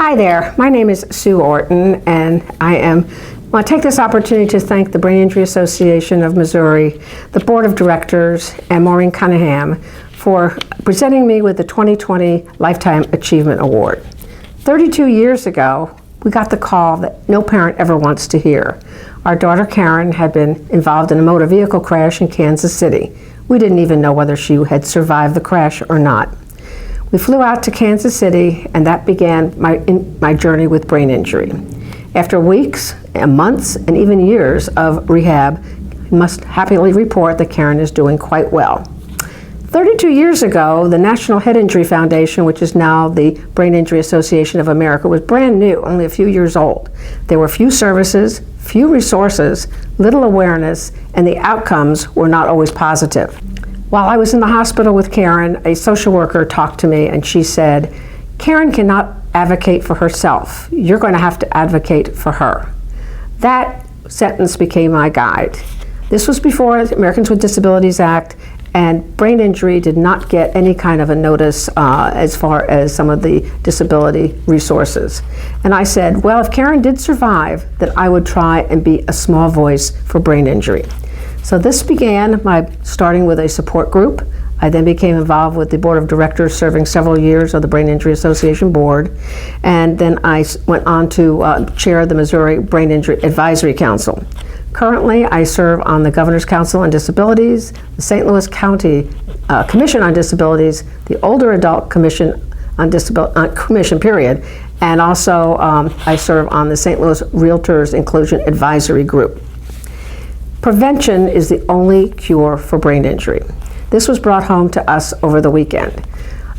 Hi there, my name is Sue Orton, and I want to take this opportunity to thank the Brain Injury Association of Missouri, the Board of Directors, and Maureen Cunningham for presenting me with the 2020 Lifetime Achievement Award. 32 years ago, we got the call that no parent ever wants to hear. Our daughter Karen had been involved in a motor vehicle crash in Kansas City. We didn't even know whether she had survived the crash or not. We flew out to Kansas City, and that began my journey with brain injury. After weeks and months and even years of rehab, I must happily report that Karen is doing quite well. 32 years ago, the National Head Injury Foundation, which is now the Brain Injury Association of America, was brand new, only a few years old. There were few services, few resources, little awareness, and the outcomes were not always positive. While I was in the hospital with Karen, a social worker talked to me and she said, "Karen cannot advocate for herself. You're going to have to advocate for her." That sentence became my guide. This was before the Americans with Disabilities Act, and brain injury did not get any kind of a notice as far as some of the disability resources. And I said, well, if Karen did survive, then I would try and be a small voice for brain injury. So this began by starting with a support group. I then became involved with the Board of Directors, serving several years of the Brain Injury Association Board. And then I went on to chair the Missouri Brain Injury Advisory Council. Currently, I serve on the Governor's Council on Disabilities, the St. Louis County Commission on Disabilities, the Older Adult Commission on Commission, period, and also I serve on the St. Louis Realtors Inclusion Advisory Group. Prevention is the only cure for brain injury. This was brought home to us over the weekend.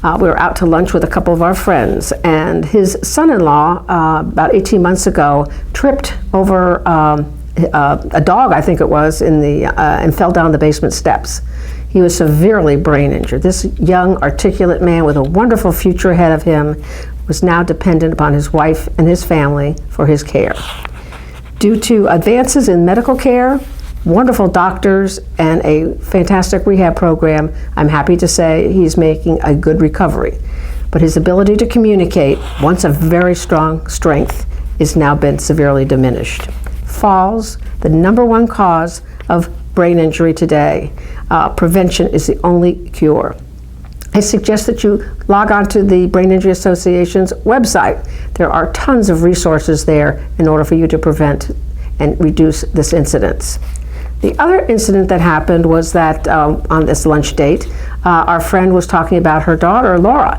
We were out to lunch with a couple of our friends, and his son-in-law, about 18 months ago, tripped over a dog, I think it was, and fell down the basement steps. He was severely brain injured. This young, articulate man with a wonderful future ahead of him was now dependent upon his wife and his family for his care. Due to advances in medical care, wonderful doctors, and a fantastic rehab program, I'm happy to say he's making a good recovery. But his ability to communicate, once a very strong strength, is now been severely diminished. Falls, the #1 cause of brain injury today. Prevention is the only cure. I suggest that you log on to the Brain Injury Association's website. There are tons of resources there in order for you to prevent and reduce this incidence. The other incident that happened was that on this lunch date, our friend was talking about her daughter, Laura.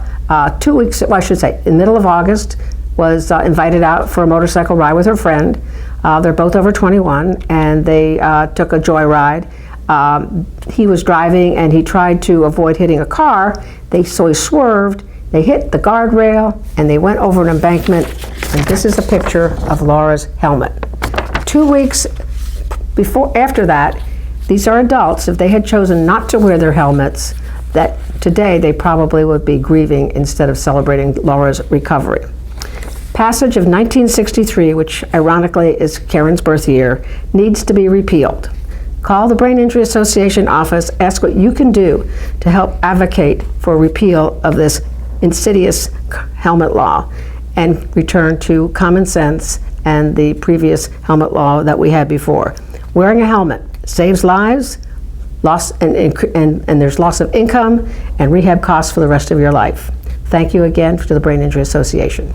2 weeks, well, I should say, in the middle of August, was invited out for a motorcycle ride with her friend. They're both over 21, and they took a joyride. He was driving, and he tried to avoid hitting a car. So he swerved, they hit the guardrail, and they went over an embankment, and this is a picture of Laura's helmet. 2 weeks after that, these are adults. If they had chosen not to wear their helmets, that today they probably would be grieving instead of celebrating Laura's recovery. Passage of 1963, which ironically is Karen's birth year, needs to be repealed. Call the Brain Injury Association office, ask what you can do to help advocate for repeal of this insidious helmet law and return to common sense and the previous helmet law that we had before. Wearing a helmet saves lives, and there's loss of income and rehab costs for the rest of your life. Thank you again to the Brain Injury Association.